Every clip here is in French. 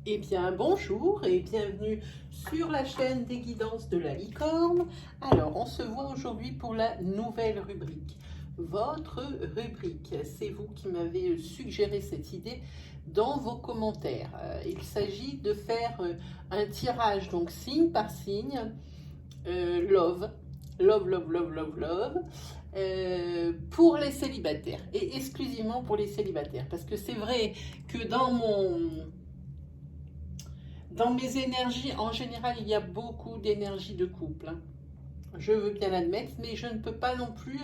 Eh bien, bonjour et bienvenue sur la chaîne des guidances de la licorne. Alors, on se voit aujourd'hui pour la nouvelle rubrique. Votre rubrique, c'est vous qui m'avez suggéré cette idée dans vos commentaires. Il s'agit de faire un tirage, donc signe par signe, love, love, love, love, love, love, pour les célibataires et exclusivement pour les célibataires. Parce que c'est vrai que dans mes énergies, en général, il y a beaucoup d'énergie de couple. Je veux bien l'admettre, mais je ne peux pas non plus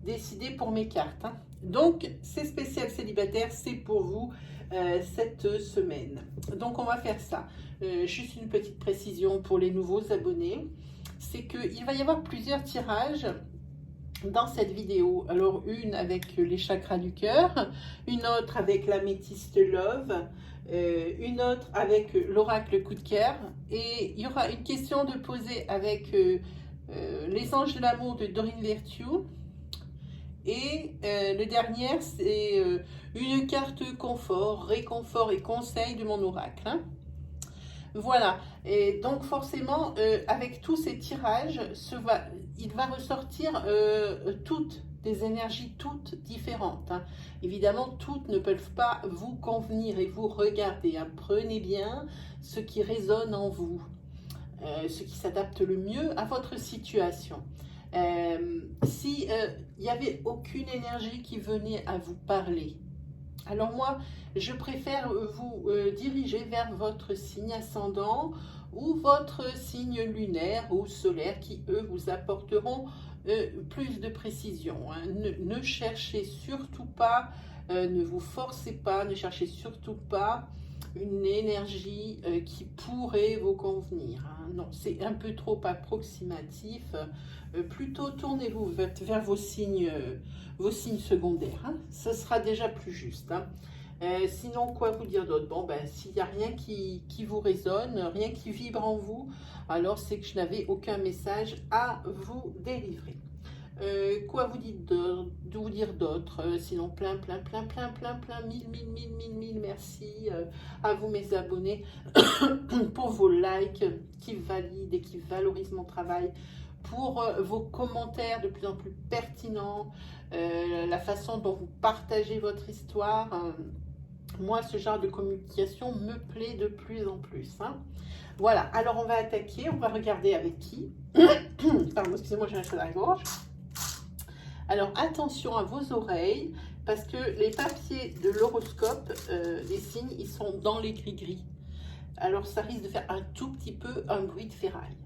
décider pour mes cartes. Donc, c'est spécial célibataire, c'est pour vous cette semaine. Donc, on va faire ça. Juste une petite précision pour les nouveaux abonnés, c'est qu'il va y avoir plusieurs tirages dans cette vidéo. Alors, une avec les chakras du cœur, une autre avec l'améthyste love, une autre avec l'oracle coup de cœur, et il y aura une question de poser avec les anges de l'amour de Dorine Virtue, et le dernier c'est une carte confort, réconfort et conseil de mon oracle. Voilà, et donc forcément, avec tous ces tirages, il va ressortir toutes des énergies toutes différentes. Évidemment, toutes ne peuvent pas vous convenir et vous regarder. Prenez bien ce qui résonne en vous, ce qui s'adapte le mieux à votre situation. Si il n'y avait aucune énergie qui venait à vous parler, alors moi, je préfère vous diriger vers votre signe ascendant ou votre signe lunaire ou solaire qui, eux, vous apporteront plus de précision. Ne cherchez surtout pas, ne vous forcez pas, ne cherchez surtout pas une énergie qui pourrait vous convenir. Non, c'est un peu trop approximatif. Plutôt tournez-vous vers vos signes secondaires. Ce sera déjà plus juste. Sinon, quoi vous dire d'autre? Bon, ben, s'il n'y a rien qui vous résonne, rien qui vibre en vous, alors c'est que je n'avais aucun message à vous délivrer. Quoi vous dire d'autre? Sinon, plein, mille, merci à vous mes abonnés pour vos likes qui valident et qui valorisent mon travail, pour vos commentaires de plus en plus pertinents, la façon dont vous partagez votre histoire. Moi, ce genre de communication me plaît de plus en plus. Voilà, alors on va attaquer, on va regarder avec qui. Pardon, excusez-moi, j'ai un chat à la gorge. Alors attention à vos oreilles, parce que les papiers de l'horoscope, les signes, ils sont dans les gris-gris. Alors ça risque de faire un tout petit peu un bruit de ferraille.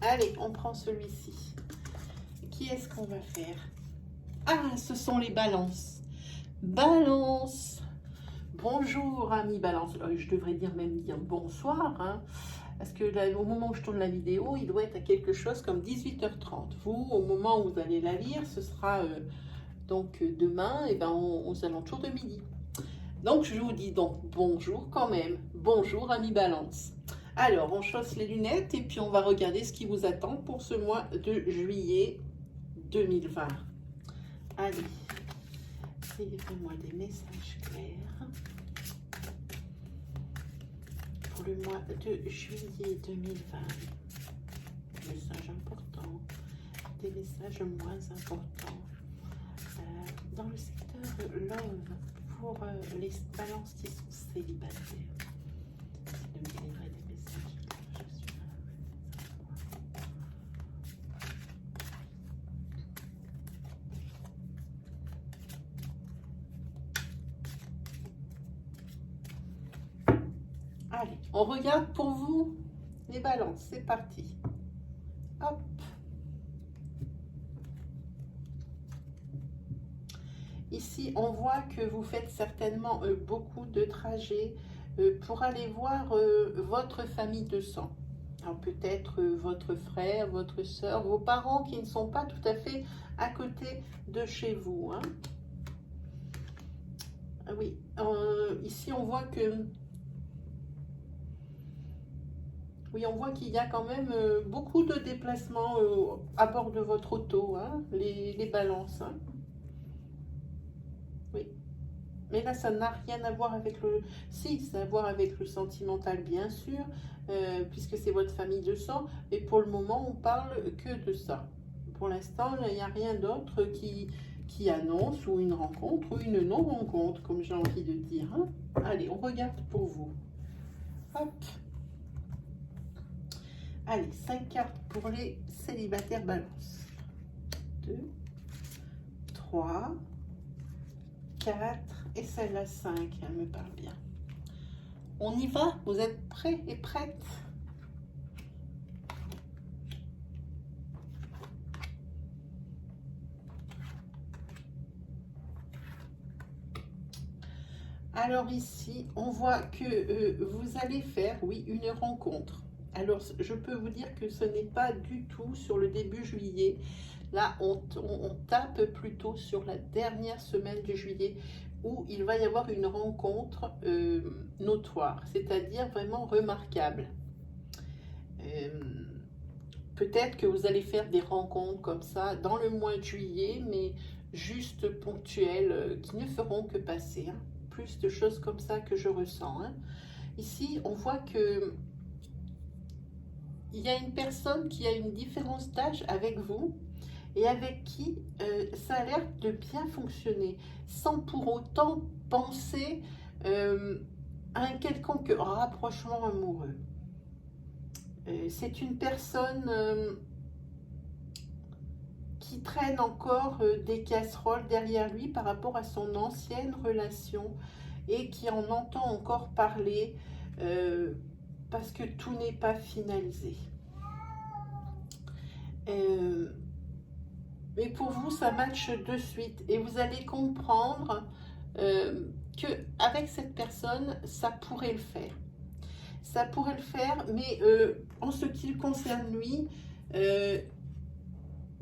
Allez, on prend celui-ci. Qui est-ce qu'on va faire? Ah, ce sont les balances. Balance. Bonjour, amis balance. Je devrais même dire bonsoir, parce que là, au moment où je tourne la vidéo, il doit être à quelque chose comme 18h30. Vous, au moment où vous allez la lire, ce sera donc demain, et aux alentours de midi. Donc, je vous dis donc bonjour quand même. Bonjour, amis balance. Alors, on chausse les lunettes et puis on va regarder ce qui vous attend pour ce mois de juillet 2020. Allez, délivrez-moi des messages clairs pour le mois de juillet 2020. Des messages importants, des messages moins importants. Dans le secteur love, pour les balances qui sont célibataires. De me délivrer des messages. Je suis là. Allez, on regarde pour vous les balances. C'est parti. Hop. Ici, on voit que vous faites certainement beaucoup de trajets pour aller voir votre famille de sang. Alors peut-être votre frère, votre soeur, vos parents qui ne sont pas tout à fait à côté de chez vous. Ah oui, ici on voit que... Oui, on voit qu'il y a quand même beaucoup de déplacements à bord de votre auto, les balances. Oui. Mais là, ça n'a rien à voir avec le... Si, ça a à voir avec le sentimental, bien sûr, puisque c'est votre famille de sang. Mais pour le moment, on parle que de ça. Pour l'instant, il n'y a rien d'autre qui annonce ou une rencontre ou une non-rencontre, comme j'ai envie de dire. Hein. Allez, on regarde pour vous. Hop. Allez, 5 cartes pour les célibataires balance. 2, 3, 4 et celle-là 5, elle me parle bien. On y va? Vous êtes prêts et prêtes? Alors ici, on voit que vous allez faire, oui, une rencontre. Alors, je peux vous dire que ce n'est pas du tout sur le début juillet. Là, on tape plutôt sur la dernière semaine de juillet où il va y avoir une rencontre notoire, c'est-à-dire vraiment remarquable. Peut-être que vous allez faire des rencontres comme ça dans le mois de juillet, mais juste ponctuelles, qui ne feront que passer. Hein. Plus de choses comme ça que je ressens. Hein. Ici, on voit que il y a une personne qui a une différence d'âge avec vous et avec qui ça a l'air de bien fonctionner, sans pour autant penser à un quelconque rapprochement amoureux. C'est une personne qui traîne encore des casseroles derrière lui par rapport à son ancienne relation et qui en entend encore parler parce que tout n'est pas finalisé. Mais pour vous, ça matche de suite et vous allez comprendre que avec cette personne, ça pourrait le faire. Ça pourrait le faire, mais en ce qui le concerne lui,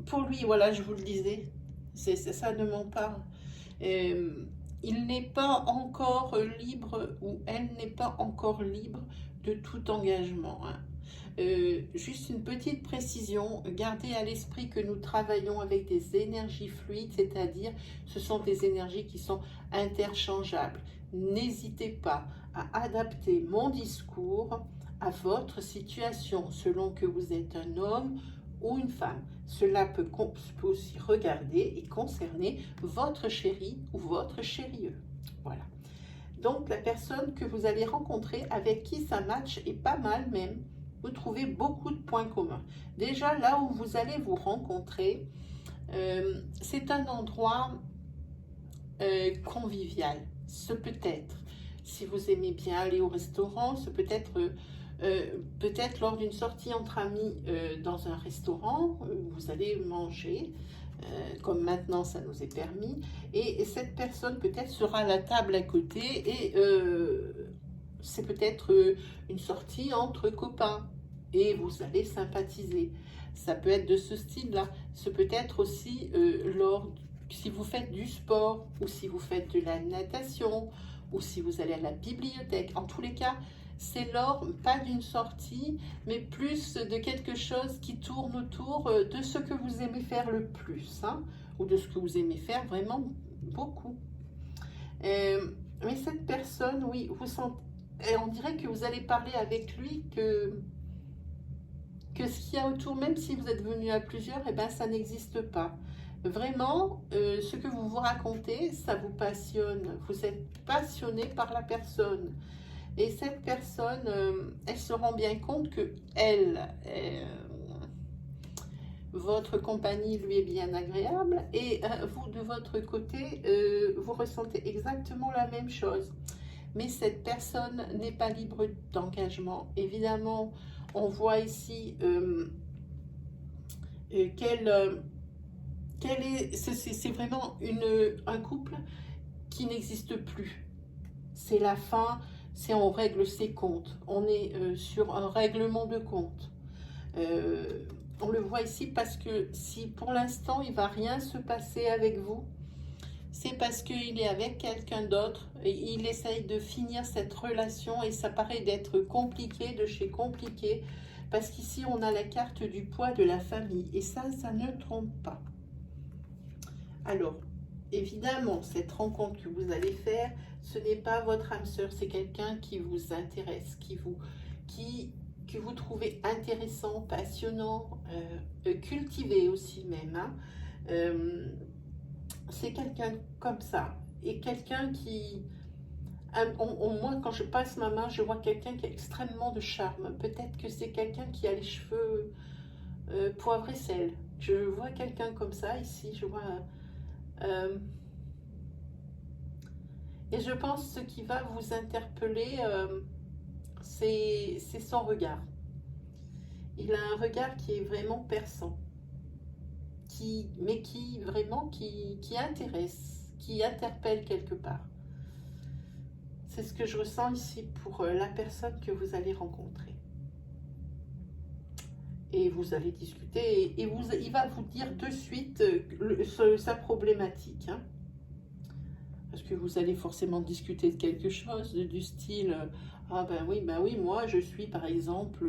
pour lui, voilà, je vous le disais, ça ne ment pas. Il n'est pas encore libre ou elle n'est pas encore libre de tout engagement. Hein. Juste une petite précision, gardez à l'esprit que nous travaillons avec des énergies fluides, c'est-à-dire ce sont des énergies qui sont interchangeables. N'hésitez pas à adapter mon discours à votre situation, selon que vous êtes un homme ou une femme. Cela peut aussi regarder et concerner votre chéri ou votre chérieux. Voilà. Donc, la personne que vous allez rencontrer, avec qui ça match, est pas mal même. Vous trouvez beaucoup de points communs. Déjà, là où vous allez vous rencontrer, c'est un endroit convivial. Ce peut être, si vous aimez bien aller au restaurant, ce peut être peut-être lors d'une sortie entre amis dans un restaurant, vous allez manger, comme maintenant ça nous est permis, et cette personne peut-être sera à la table à côté et c'est peut-être une sortie entre copains et vous allez sympathiser. Ça peut être de ce style-là. Ce peut être aussi si vous faites du sport ou si vous faites de la natation ou si vous allez à la bibliothèque. En tous les cas, c'est lors, pas d'une sortie, mais plus de quelque chose qui tourne autour de ce que vous aimez faire le plus, hein, ou de ce que vous aimez faire vraiment beaucoup. Mais cette personne, oui, vous sentez, et on dirait que vous allez parler avec lui que ce qu'il y a autour, même si vous êtes venu à plusieurs, eh ben, ça n'existe pas. Vraiment, ce que vous vous racontez, ça vous passionne. Vous êtes passionné par la personne. Et cette personne, elle se rend bien compte que votre compagnie lui est bien agréable et vous, de votre côté, vous ressentez exactement la même chose. Mais cette personne n'est pas libre d'engagement. Évidemment, on voit ici c'est vraiment un couple qui n'existe plus. C'est la fin, on règle ses comptes. On est sur un règlement de comptes. On le voit ici parce que si pour l'instant il ne va rien se passer avec vous, c'est parce qu'il est avec quelqu'un d'autre et il essaye de finir cette relation et ça paraît d'être compliqué, de chez compliqué, parce qu'ici on a la carte du poids de la famille et ça ne trompe pas. Alors, évidemment, cette rencontre que vous allez faire, ce n'est pas votre âme sœur, c'est quelqu'un qui vous intéresse, que vous trouvez intéressant, passionnant, cultivé aussi même. Hein. C'est quelqu'un comme ça. Et quelqu'un qui... moi, quand je passe ma main, je vois quelqu'un qui a extrêmement de charme. Peut-être que c'est quelqu'un qui a les cheveux poivre et sel. Je vois quelqu'un comme ça ici. Je vois... et je pense que ce qui va vous interpeller, c'est son regard. Il a un regard qui est vraiment perçant, mais qui vraiment qui intéresse, qui interpelle quelque part. C'est ce que je ressens ici pour la personne que vous allez rencontrer. Et vous allez discuter et il va vous dire de suite sa problématique. Hein. Parce que vous allez forcément discuter de quelque chose, du style ah ben oui, moi je suis par exemple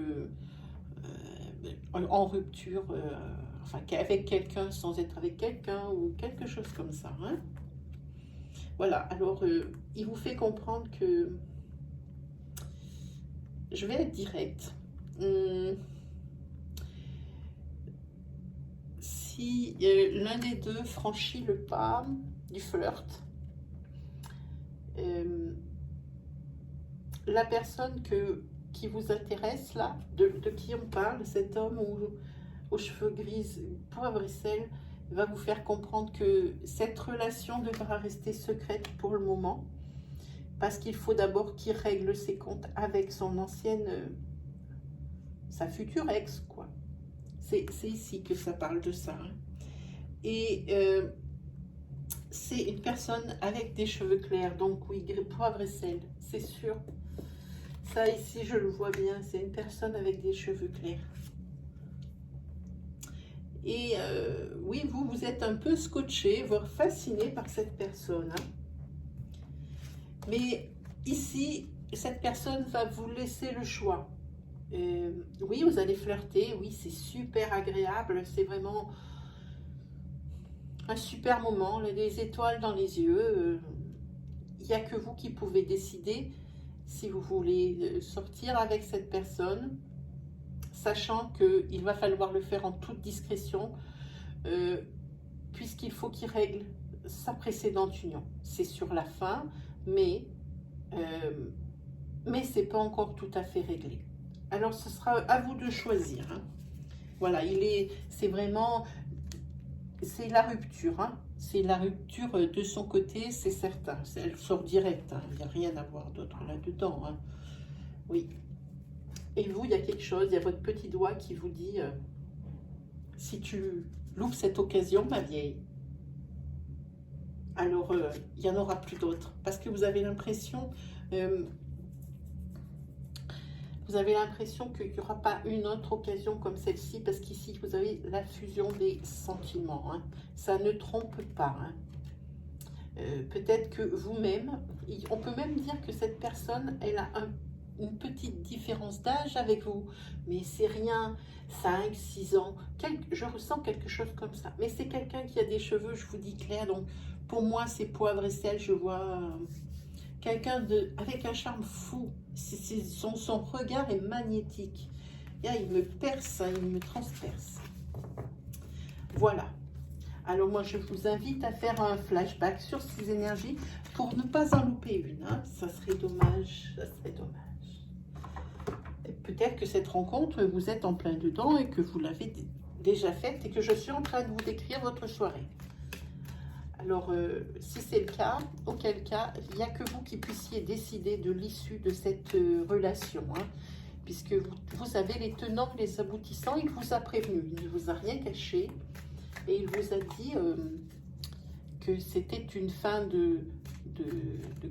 en rupture, enfin avec quelqu'un sans être avec quelqu'un ou quelque chose comme ça. Hein. Voilà, alors il vous fait comprendre que je vais être directe. Si l'un des deux franchit le pas du flirt, la personne qui vous intéresse là, de qui on parle, cet homme aux cheveux gris, poivre et sel, va vous faire comprendre que cette relation devra rester secrète pour le moment, parce qu'il faut d'abord qu'il règle ses comptes avec son ancienne, sa future ex, quoi. C'est ici que ça parle de ça. Hein. Et c'est une personne avec des cheveux clairs, donc oui, poivre et sel, c'est sûr. Ça ici, je le vois bien, c'est une personne avec des cheveux clairs. Et oui, vous êtes un peu scotché, voire fasciné par cette personne. Hein. Mais ici, cette personne va vous laisser le choix. Oui, vous allez flirter, oui, c'est super agréable, c'est vraiment un super moment, les étoiles dans les yeux. Il n'y a que vous qui pouvez décider si vous voulez sortir avec cette personne, sachant qu'il va falloir le faire en toute discrétion, puisqu'il faut qu'il règle sa précédente union. C'est sur la fin, mais c'est pas encore tout à fait réglé. Alors, ce sera à vous de choisir. Hein. Voilà, c'est vraiment, c'est la rupture. Hein. C'est la rupture de son côté, c'est certain. Elle sort direct. Hein. Il n'y a rien à voir d'autre là-dedans. Hein. Oui. Et vous, il y a quelque chose, il y a votre petit doigt qui vous dit si tu loupes cette occasion, ma vieille, alors il n'y en aura plus d'autres. Parce que vous avez l'impression qu'il n'y aura pas une autre occasion comme celle-ci, parce qu'ici, vous avez la fusion des sentiments. Hein. Ça ne trompe pas. Hein. Peut-être que vous-même, on peut même dire que cette personne, elle a une petite différence d'âge avec vous, mais c'est rien, 5, 6 ans, je ressens quelque chose comme ça. Mais c'est quelqu'un qui a des cheveux, je vous dis clair, donc pour moi, c'est poivre et sel, je vois... quelqu'un avec un charme fou. Son regard est magnétique. Là, il me perce, hein, il me transperce. Voilà. Alors moi, je vous invite à faire un flashback sur ces énergies pour ne pas en louper une. Hein. Ça serait dommage, ça serait dommage. Peut-être que cette rencontre, vous êtes en plein dedans et que vous l'avez déjà faite et que je suis en train de vous décrire votre soirée. Alors, si c'est le cas, auquel cas, il n'y a que vous qui puissiez décider de l'issue de cette relation, hein, puisque vous avez les tenants, les aboutissants, il vous a prévenu, il ne vous a rien caché, et il vous a dit que c'était une fin de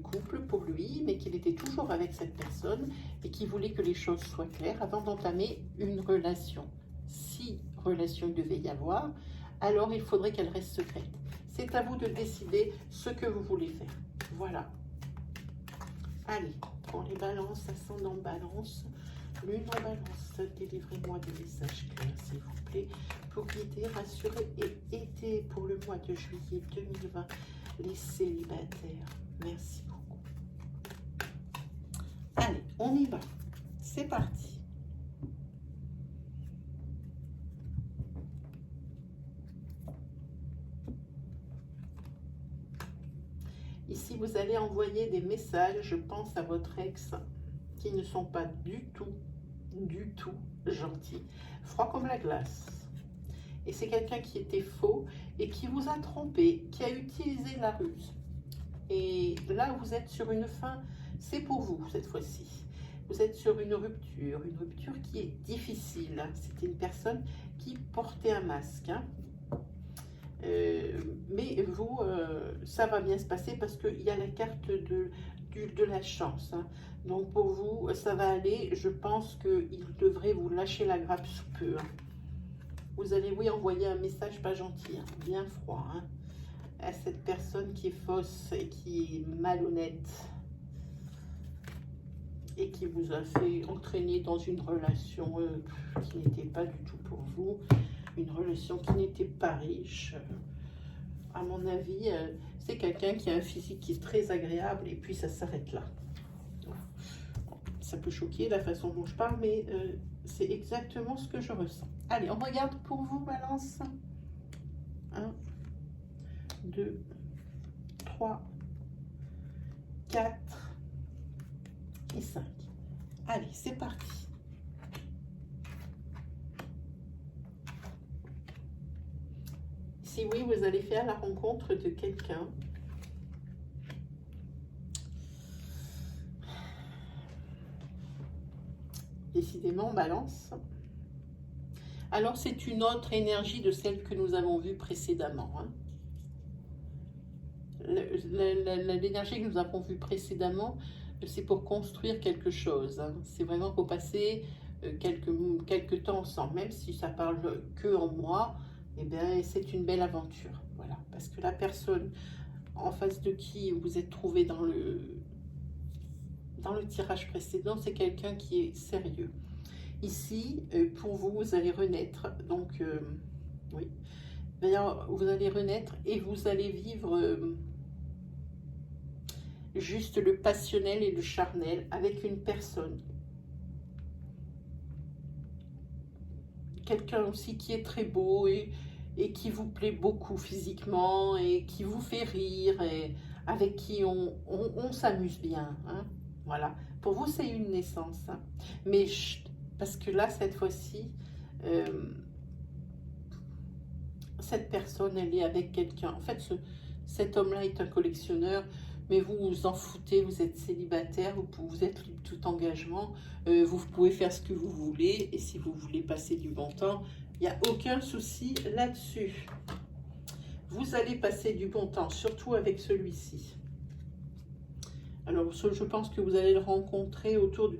couple pour lui, mais qu'il était toujours avec cette personne, et qu'il voulait que les choses soient claires avant d'entamer une relation. Si relation il devait y avoir, alors il faudrait qu'elle reste secrète. C'est à vous de décider ce que vous voulez faire. Voilà. Allez, pour les balances, ascendant balance, lune en balance, délivrez-moi des messages clairs, s'il vous plaît, pour guider, rassurer et aider pour le mois de juillet 2020. les célibataires. Merci beaucoup. Allez, on y va. C'est parti. Ici, vous allez envoyer des messages, je pense, à votre ex, qui ne sont pas du tout gentils. Froid comme la glace. Et c'est quelqu'un qui était faux et qui vous a trompé, qui a utilisé la ruse. Et là, vous êtes sur une fin, c'est pour vous cette fois-ci. Vous êtes sur une rupture qui est difficile. C'était une personne qui portait un masque. Hein. Mais vous, ça va bien se passer parce qu'il y a la carte de la chance. Hein. Donc pour vous, ça va aller. Je pense qu'il devrait vous lâcher la grappe sous peu. Hein. Vous allez, oui, envoyer un message pas gentil, hein, bien froid, hein, à cette personne qui est fausse et qui est malhonnête et qui vous a fait entraîner dans une relation qui n'était pas du tout pour vous, une relation qui n'était pas riche. À mon avis, c'est quelqu'un qui a un physique qui est très agréable et puis ça s'arrête là. Ça peut choquer la façon dont je parle, mais c'est exactement ce que je ressens. Allez, on regarde pour vous, Balance. 1, 2, 3, 4 et 5. Allez, c'est parti. Si oui, vous allez faire la rencontre de quelqu'un. Décidément, Balance. Alors, c'est une autre énergie de celle que nous avons vue précédemment. Hein. L'énergie que nous avons vue précédemment, c'est pour construire quelque chose. Hein. C'est vraiment pour passer quelques temps ensemble. Même si ça parle que en moi, eh bien, c'est une belle aventure. Voilà. Parce que la personne en face de qui vous êtes trouvé dans le tirage précédent, c'est quelqu'un qui est sérieux. Ici, pour vous, vous allez renaître. Donc, oui. D'ailleurs, vous allez renaître et vous allez vivre juste le passionnel et le charnel avec une personne. Quelqu'un aussi qui est très beau et qui vous plaît beaucoup physiquement et qui vous fait rire et avec qui on s'amuse bien. Hein. Voilà. Pour vous, c'est une naissance. Hein. Mais parce que là, cette fois-ci, cette personne, elle est avec quelqu'un. En fait, cet homme-là est un collectionneur, mais vous vous en foutez, vous êtes célibataire, vous êtes libre de tout engagement, vous pouvez faire ce que vous voulez, et si vous voulez passer du bon temps, il n'y a aucun souci là-dessus. Vous allez passer du bon temps, surtout avec celui-ci. Alors, je pense que vous allez le rencontrer autour du...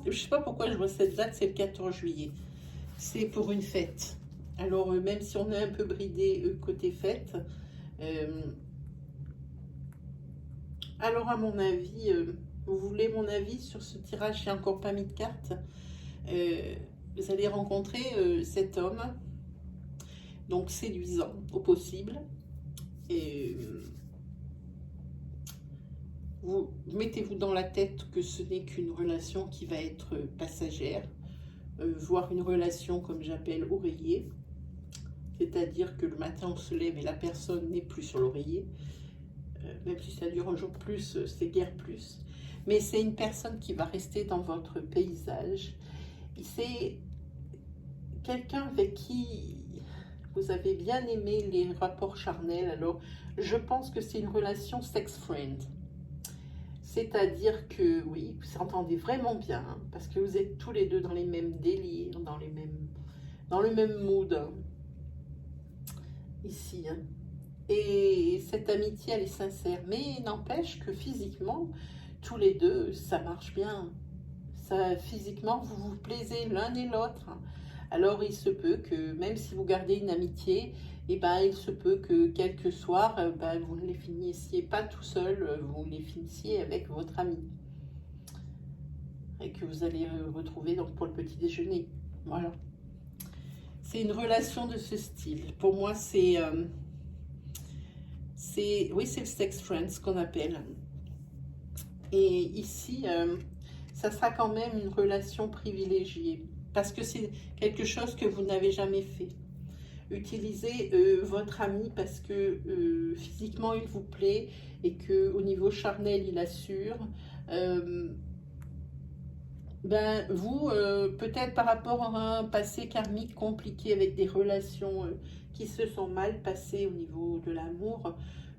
Je sais pas pourquoi je vois cette date, c'est le 14 juillet. C'est pour une fête. Alors, même si on est un peu bridé côté fête, alors à mon avis, vous voulez mon avis sur ce tirage, j'ai encore pas mis de carte. Vous allez rencontrer cet homme, donc séduisant au possible. Et vous mettez-vous dans la tête que ce n'est qu'une relation qui va être passagère, voire une relation comme j'appelle oreiller, c'est-à-dire que le matin on se lève et la personne n'est plus sur l'oreiller, même si ça dure un jour plus, c'est guère plus, mais c'est une personne qui va rester dans votre paysage, c'est quelqu'un avec qui vous avez bien aimé les rapports charnels, alors je pense que c'est une relation sex-friend. C'est-à-dire que, oui, vous s'entendez vraiment bien, hein, parce que vous êtes tous les deux dans les mêmes délires, dans le même mood, hein, ici. Hein. Et cette amitié, elle est sincère. Mais n'empêche que physiquement, tous les deux, ça marche bien. Ça, physiquement, vous vous plaisez l'un et l'autre. Alors, il se peut que, même si vous gardez une amitié, eh ben, il se peut que quelques soirs, vous ne les finissiez pas tout seul, vous les finissiez avec votre ami. Et que vous allez retrouver donc, pour le petit déjeuner. Voilà. C'est une relation de ce style. Pour moi, c'est Oui, c'est le sex friend, ce qu'on appelle. Et ici, ça sera quand même une relation privilégiée. Parce que c'est quelque chose que vous n'avez jamais fait. Utilisez votre ami parce que physiquement il vous plaît et que au niveau charnel il assure. Ben vous, peut-être par rapport à un passé karmique compliqué avec des relations qui se sont mal passées au niveau de l'amour,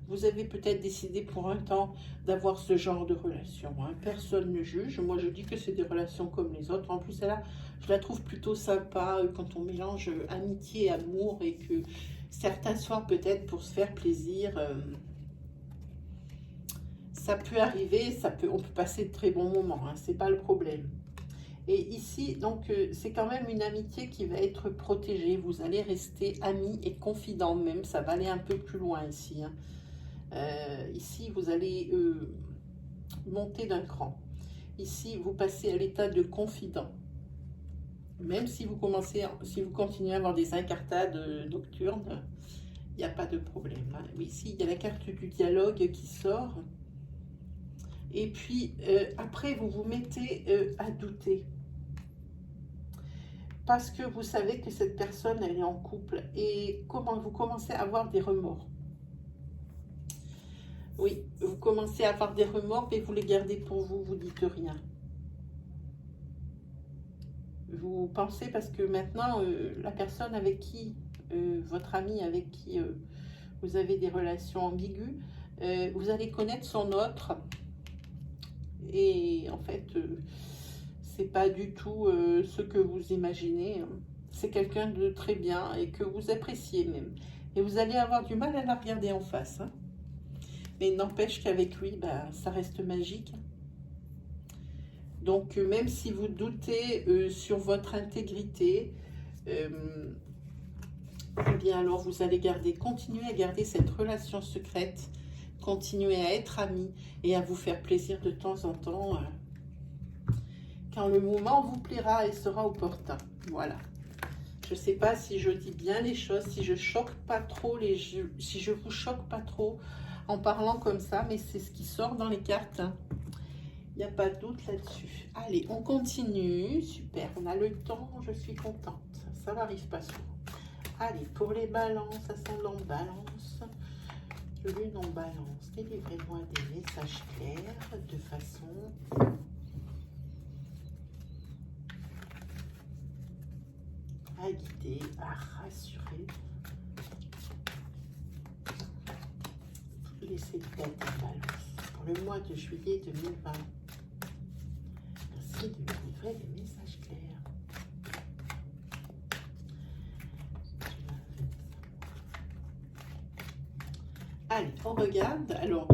vous avez peut-être décidé pour un temps d'avoir ce genre de relation. Hein. Personne ne juge. Moi, je dis que c'est des relations comme les autres. En plus, là, je la trouve plutôt sympa quand on mélange amitié et amour et que certains soirs, peut-être pour se faire plaisir, ça peut arriver, on peut passer de très bons moments. Hein, c'est pas le problème. Et ici, donc, c'est quand même une amitié qui va être protégée. Vous allez rester amis et confidents même. Ça va aller un peu plus loin ici. Hein. Ici, vous allez monter d'un cran. Ici, vous passez à l'état de confident. Même si vous continuez à avoir des incartades nocturnes, il n'y a pas de problème. Hein. Ici, il y a la carte du dialogue qui sort. Et puis, après, vous vous mettez à douter. Parce que vous savez que cette personne, elle est en couple. Et comment vous commencez à avoir des remords. Oui, vous commencez à avoir des remords, mais vous les gardez pour vous, vous dites rien. Vous pensez parce que maintenant, la personne avec qui, votre ami avec qui vous avez des relations ambiguës, vous allez connaître son autre. Et en fait, c'est pas du tout ce que vous imaginez. C'est quelqu'un de très bien et que vous appréciez même. Et vous allez avoir du mal à la regarder en face. Hein. Mais il n'empêche qu'avec lui, bah, ça reste magique. Donc, même si vous doutez sur votre intégrité, eh bien alors vous allez continuer à garder cette relation secrète, continuer à être amis et à vous faire plaisir de temps en temps quand le moment vous plaira et sera opportun. Voilà. Je ne sais pas si je dis bien les choses, si je choque pas trop si je vous choque pas trop en parlant comme ça, mais c'est ce qui sort dans les cartes. Hein. Il n'y a pas de doute là-dessus. Allez, on continue. Super, on a le temps, je suis contente. Ça n'arrive pas souvent. Allez, pour les balances, ascendant balance, lune en balance, délivrez-moi des messages clairs de façon à guider, à rassurer les célibataires balance pour le mois de juillet 2020. Merci de me livrer des messages clairs. Allez, on regarde. Alors,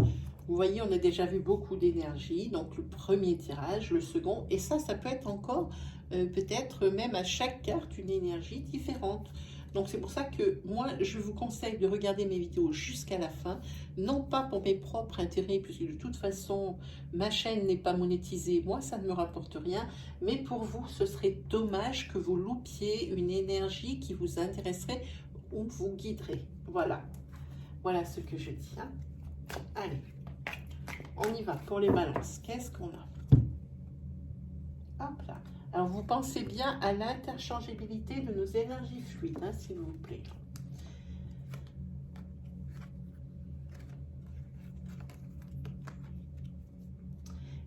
vous voyez, on a déjà vu beaucoup d'énergie. Donc, le premier tirage, le second. Et ça peut être encore, peut-être même à chaque carte, une énergie différente. Donc, c'est pour ça que moi, je vous conseille de regarder mes vidéos jusqu'à la fin. Non pas pour mes propres intérêts, puisque de toute façon, ma chaîne n'est pas monétisée. Moi, ça ne me rapporte rien. Mais pour vous, ce serait dommage que vous loupiez une énergie qui vous intéresserait ou vous guiderait. Voilà. Voilà ce que je dis. Hein. Allez, on y va pour les balances. Qu'est-ce qu'on a? Hop là. Alors, vous pensez bien à l'interchangeabilité de nos énergies fluides, hein, s'il vous plaît.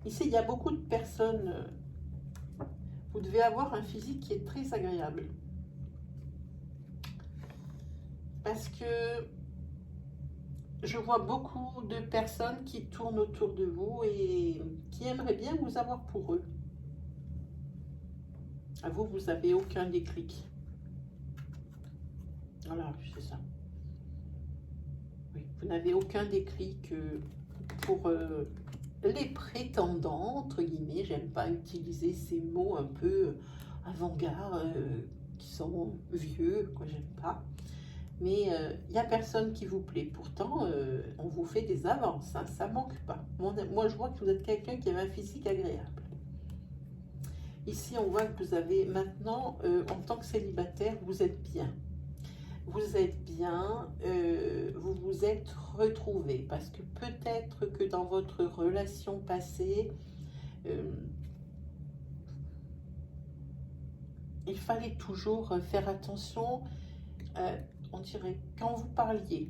Ici, il y a beaucoup de personnes. Vous devez avoir un physique qui est très agréable. Parce que je vois beaucoup de personnes qui tournent autour de vous et qui aimeraient bien vous avoir pour eux. À vous, vous n'avez aucun déclic. Voilà, c'est ça. Oui, vous n'avez aucun déclic pour les prétendants, entre guillemets. J'aime pas utiliser ces mots un peu avant-garde, qui sont vieux, quoi, j'aime pas. Mais il n'y a personne qui vous plaît. Pourtant, on vous fait des avances, hein, ça manque pas. Moi, je vois que vous êtes quelqu'un qui a un physique agréable. Ici, on voit que vous avez maintenant, en tant que célibataire, vous êtes bien. vous êtes bien, vous vous êtes retrouvés. Parce que peut-être que dans votre relation passée, il fallait toujours faire attention, on dirait, quand vous parliez,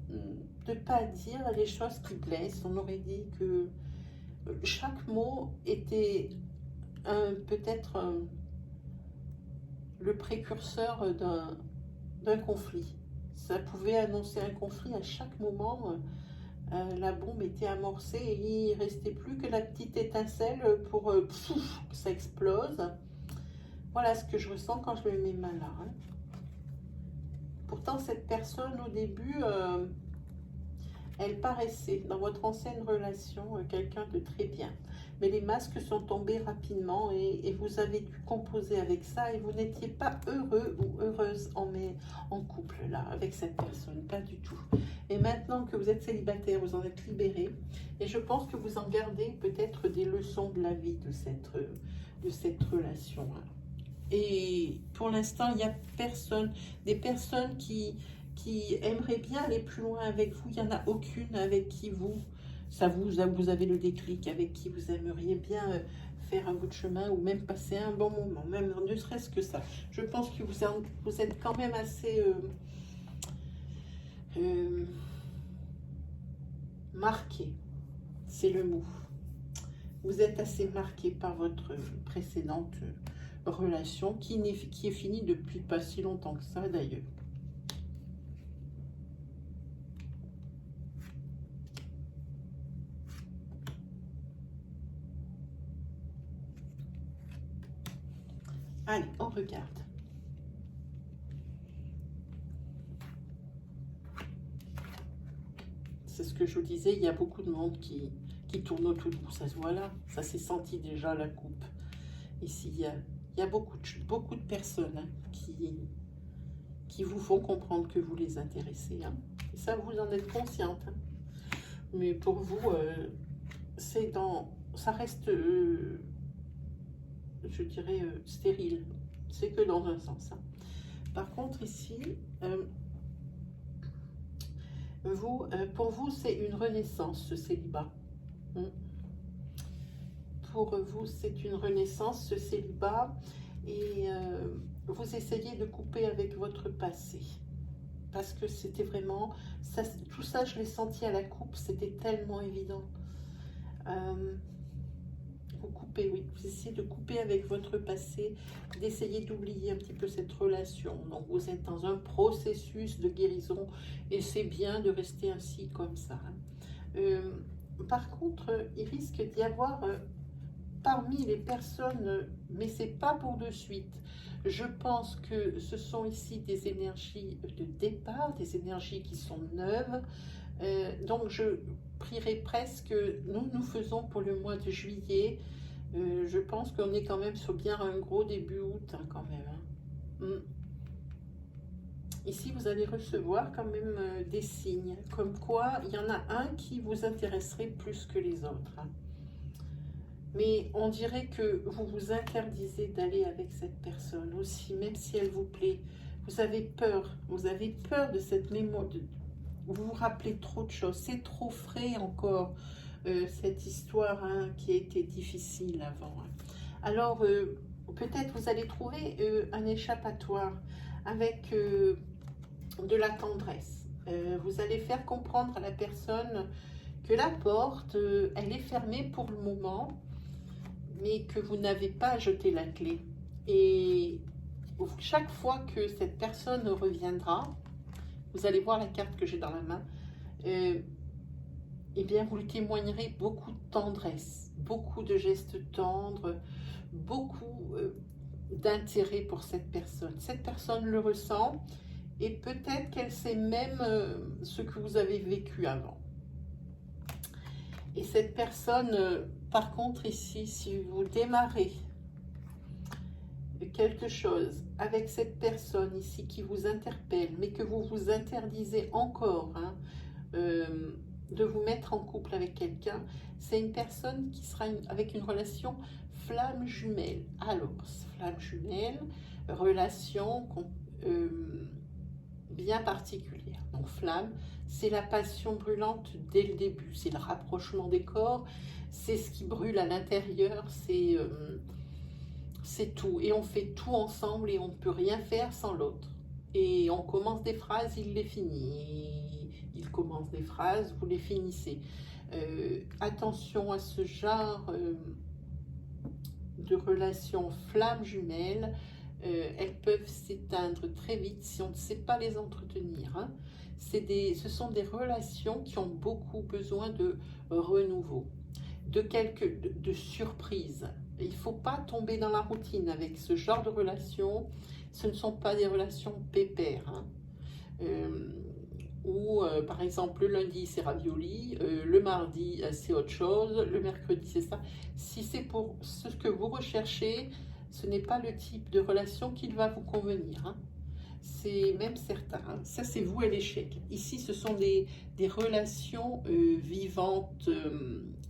de ne pas dire les choses qui blessent. On aurait dit que chaque mot était peut-être le précurseur d'un conflit. Ça pouvait annoncer un conflit à chaque moment. La bombe était amorcée et il ne restait plus que la petite étincelle pour pfouf, que ça explose. Voilà ce que je ressens quand je mets mes mains là. Hein. Pourtant, cette personne, au début, elle paraissait, dans votre ancienne relation, quelqu'un de très bien. Mais les masques sont tombés rapidement et vous avez dû composer avec ça et vous n'étiez pas heureux ou heureuse en couple, là, avec cette personne, pas du tout. Et maintenant que vous êtes célibataire, vous en êtes libéré et je pense que vous en gardez peut-être des leçons de la vie de cette relation. Hein. Et pour l'instant, il n'y a personne, des personnes qui aimeraient bien aller plus loin avec vous. Il n'y en a aucune avec qui vous avez le déclic, avec qui vous aimeriez bien faire un bout de chemin ou même passer un bon moment, même ne serait-ce que ça. Je pense que vous êtes quand même assez marqué, c'est le mot. Vous êtes assez marqué par votre précédente relation qui est finie depuis pas si longtemps que ça d'ailleurs. Allez, on regarde. C'est ce que je vous disais, il y a beaucoup de monde qui tourne autour de vous. Ça se voit là, ça s'est senti déjà la coupe. Ici, il y a beaucoup de personnes hein, qui vous font comprendre que vous les intéressez. Hein. Et ça, vous en êtes consciente. Hein. Mais pour vous, ça reste, je dirais, stérile. C'est que dans un sens. Hein. Par contre, ici, pour vous, c'est une renaissance, ce célibat. Pour vous, c'est une renaissance, ce célibat. Et vous essayez de couper avec votre passé. Parce que c'était vraiment... tout ça, je l'ai senti à la coupe, c'était tellement évident. Vous coupez, oui. Vous essayez de couper avec votre passé, d'essayer d'oublier un petit peu cette relation. Donc, vous êtes dans un processus de guérison et c'est bien de rester ainsi comme ça. Par contre, il risque d'y avoir parmi les personnes, mais c'est pas pour de suite. Je pense que ce sont ici des énergies de départ, des énergies qui sont neuves. Donc, je prierai presque, nous faisons pour le mois de juillet. Je pense qu'on est quand même sur bien un gros début août, hein, quand même. Hein. Ici, vous allez recevoir quand même des signes, comme quoi il y en a un qui vous intéresserait plus que les autres. Hein. Mais on dirait que vous vous interdisez d'aller avec cette personne aussi, même si elle vous plaît. Vous avez peur de cette mémoire. Vous vous rappelez trop de choses, c'est trop frais encore, cette histoire hein, qui a été difficile avant. Hein. Alors, peut-être vous allez trouver un échappatoire avec de la tendresse. Vous allez faire comprendre à la personne que la porte, elle est fermée pour le moment, mais que vous n'avez pas jeté la clé. Et chaque fois que cette personne reviendra, vous allez voir la carte que j'ai dans la main, eh bien vous lui témoignerez beaucoup de tendresse, beaucoup de gestes tendres, beaucoup d'intérêt pour cette personne. Cette personne le ressent et peut-être qu'elle sait même ce que vous avez vécu avant. Et cette personne, par contre ici, si vous démarrez quelque chose avec cette personne ici qui vous interpelle, mais que vous vous interdisez encore hein, de vous mettre en couple avec quelqu'un, c'est une personne qui sera avec une relation flamme jumelle. Alors, flamme jumelle, relation bien particulière. Donc flamme, c'est la passion brûlante dès le début, c'est le rapprochement des corps, c'est ce qui brûle à l'intérieur, c'est tout. Et on fait tout ensemble et on ne peut rien faire sans l'autre. Et on commence des phrases, il les finit. Il commence des phrases, vous les finissez. Attention à ce genre de relations flammes jumelles. Elles peuvent s'éteindre très vite si on ne sait pas les entretenir. Hein. Ce sont des relations qui ont beaucoup besoin de renouveau, de surprise. Il ne faut pas tomber dans la routine avec ce genre de relations. Ce ne sont pas des relations pépères. Hein. Par exemple, le lundi, c'est ravioli, le mardi, c'est autre chose, le mercredi, c'est ça. Si c'est pour ce que vous recherchez, ce n'est pas le type de relation qui va vous convenir. Hein. C'est même certain. Hein. Ça, c'est vous et l'échec. Ici, ce sont des relations vivantes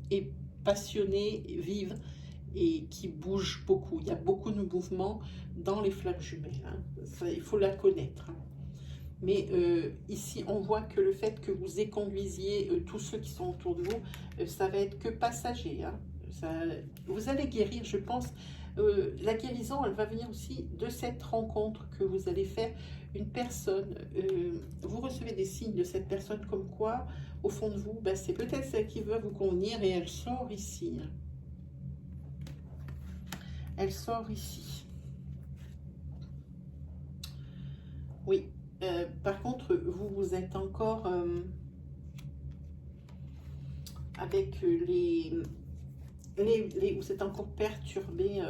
et passionnées, vives, et qui bougent beaucoup. Il y a beaucoup de mouvements dans les flammes jumelles. Hein. Ça, il faut la connaître. Hein. Mais ici, on voit que le fait que vous éconduisiez tous ceux qui sont autour de vous, ça va être que passager. Hein. Vous allez guérir, je pense. La guérison, elle va venir aussi de cette rencontre que vous allez faire. Une personne, vous recevez des signes de cette personne comme quoi, au fond de vous, c'est peut-être celle qui va vous convenir et elle sort ici. Hein. Elle sort ici. Oui. Par contre, vous êtes encore avec vous êtes encore perturbé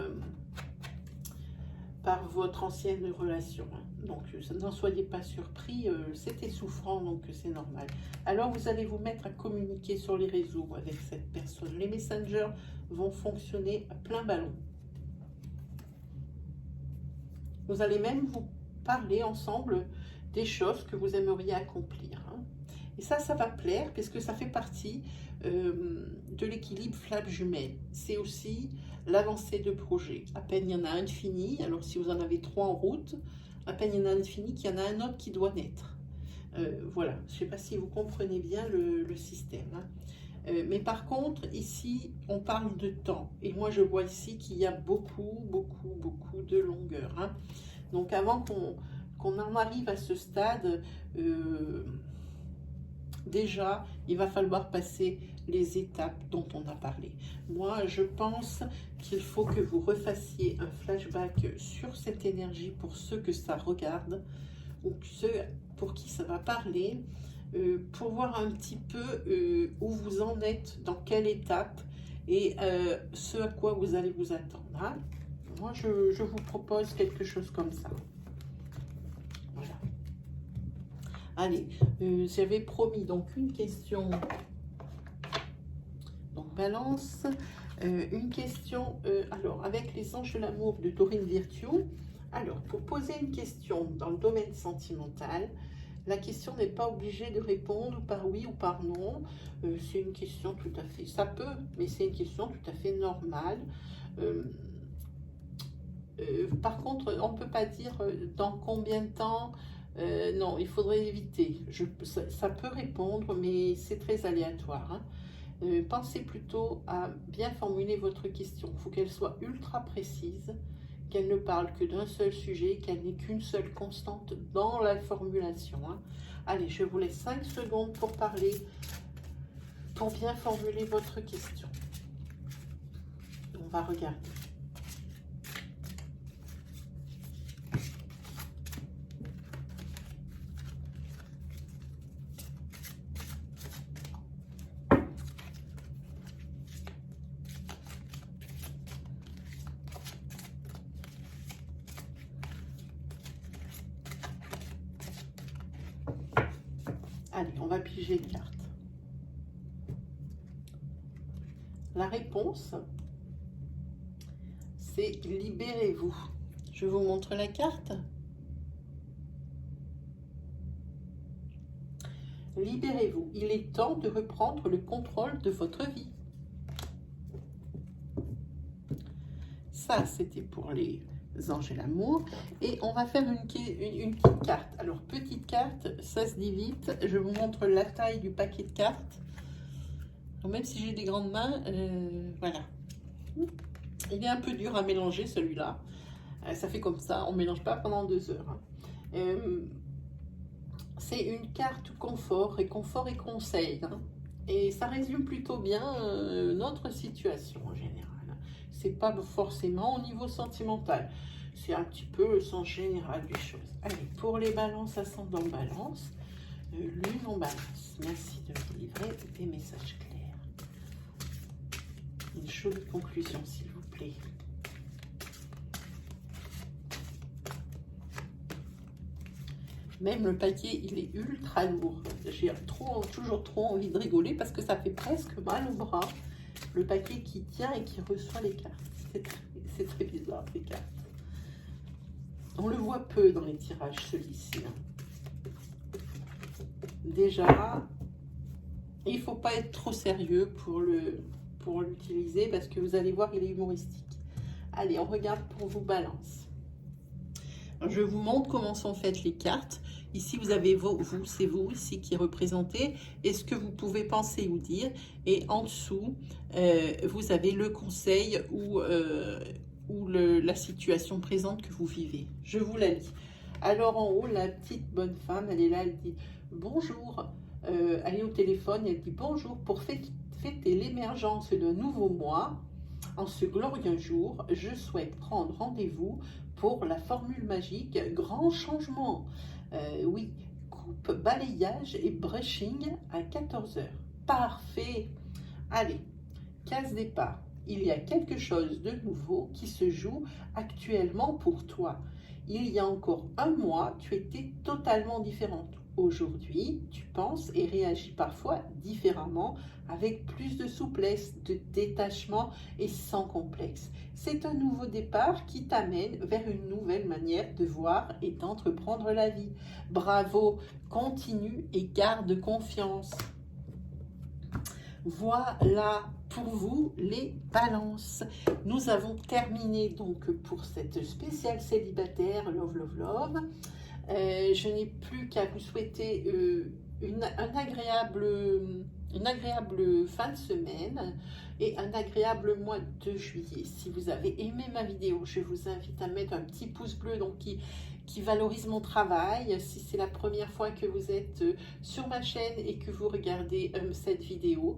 par votre ancienne relation. Hein. Donc, n'en soyez pas surpris, c'était souffrant, donc c'est normal. Alors, vous allez vous mettre à communiquer sur les réseaux avec cette personne. Les messengers vont fonctionner à plein ballon. Vous allez même vous parler ensemble des choses que vous aimeriez accomplir. Hein. Et ça va plaire puisque ça fait partie de l'équilibre flamme jumelle. C'est aussi l'avancée de projet. À peine il y en a un de fini, alors si vous en avez 3 en route, à peine il y en a un de fini, qu'il y en a un autre qui doit naître. Voilà, je ne sais pas si vous comprenez bien le système. Hein. Mais par contre, ici, on parle de temps. Et moi, je vois ici qu'il y a beaucoup de longueur. Hein. Donc, avant qu'on en arrive à ce stade, déjà, il va falloir passer les étapes dont on a parlé. Moi, je pense qu'il faut que vous refassiez un flashback sur cette énergie pour ceux que ça regarde ou ceux pour qui ça va parler, pour voir un petit peu où vous en êtes, dans quelle étape et ce à quoi vous allez vous attendre. Hein. Moi, je vous propose quelque chose comme ça. Voilà. Allez, j'avais promis donc une question. Donc, balance. Une question, alors, avec les anges de l'amour de Dorine Virtue. Alors, pour poser une question dans le domaine sentimental, la question n'est pas obligée de répondre par oui ou par non. C'est une question tout à fait... Ça peut, mais c'est une question tout à fait normale. Par contre, on ne peut pas dire dans combien de temps. Non, il faudrait éviter. Ça peut répondre, mais c'est très aléatoire. Hein. Pensez plutôt à bien formuler votre question. Il faut qu'elle soit ultra précise, qu'elle ne parle que d'un seul sujet, qu'elle n'ait qu'une seule constante dans la formulation. Hein. Allez, je vous laisse 5 secondes pour parler, pour bien formuler votre question. On va regarder. Allez, on va piger une carte. La réponse, c'est libérez-vous. Je vous montre la carte. Libérez-vous. Il est temps de reprendre le contrôle de votre vie. Ça, c'était pour les anges et l'amour. Et on va faire une petite carte. Alors, petite carte, ça se dit vite. Je vous montre la taille du paquet de cartes. Alors, même si j'ai des grandes mains, voilà. Il est un peu dur à mélanger celui-là. Ça fait comme ça, on ne mélange pas pendant 2 heures. C'est une carte confort et conseil. Et ça résume plutôt bien notre situation en général. C'est pas forcément au niveau sentimental. C'est un petit peu le sens général des choses. Allez, pour les balances, ascendant balance, lune en balance. Merci de me livrer des messages clairs. Une jolie conclusion, s'il vous plaît. Même le papier, il est ultra lourd. J'ai toujours trop envie de rigoler parce que ça fait presque mal au bras. Le papier qui tient et qui reçoit les cartes. C'est très bizarre, ces cartes. On le voit peu dans les tirages, celui-ci. Déjà, il ne faut pas être trop sérieux pour l'utiliser parce que vous allez voir, il est humoristique. Allez, on regarde pour vous, Balance. Je vous montre comment sont faites les cartes. Ici, vous avez c'est vous ici qui représentez et ce que vous pouvez penser ou dire. Et en dessous, vous avez le conseil ou la situation présente que vous vivez. Je vous la lis. Alors en haut, la petite bonne femme, elle est là, elle dit « Bonjour ». Elle est au téléphone, elle dit « Bonjour, pour fêter l'émergence d'un nouveau mois, en ce glorieux jour, je souhaite prendre rendez-vous pour la formule magique grand changement. Oui, coupe, balayage et brushing à 14 h. Parfait. Allez, case départ. Il y a quelque chose de nouveau qui se joue actuellement pour toi. Il y a encore un mois, tu étais totalement différente. Aujourd'hui, tu penses et réagis parfois différemment, avec plus de souplesse, de détachement et sans complexe. C'est un nouveau départ qui t'amène vers une nouvelle manière de voir et d'entreprendre la vie. Bravo, continue et garde confiance. Voilà pour vous les balances. Nous avons terminé donc pour cette spéciale célibataire Love Love Love. Je n'ai plus qu'à vous souhaiter une agréable fin de semaine et un agréable mois de juillet. Si vous avez aimé ma vidéo, je vous invite à mettre un petit pouce bleu donc qui valorise mon travail. Si c'est la première fois que vous êtes sur ma chaîne et que vous regardez cette vidéo,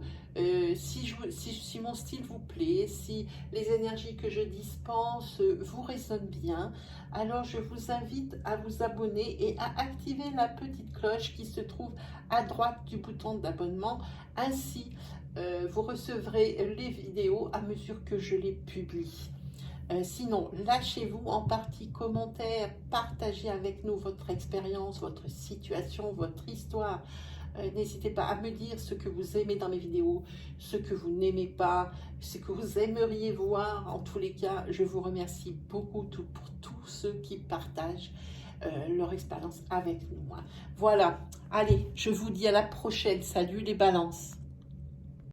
si mon style vous plaît, si les énergies que je dispense vous résonnent bien, alors je vous invite à vous abonner et à activer la petite cloche qui se trouve à droite du bouton d'abonnement. Ainsi, vous recevrez les vidéos à mesure que je les publie. Sinon, lâchez-vous en partie commentaire, partagez avec nous votre expérience, votre situation, votre histoire. N'hésitez pas à me dire ce que vous aimez dans mes vidéos, ce que vous n'aimez pas, ce que vous aimeriez voir. En tous les cas, je vous remercie beaucoup pour tous ceux qui partagent leur expérience avec nous. Voilà, allez, je vous dis à la prochaine. Salut les balances.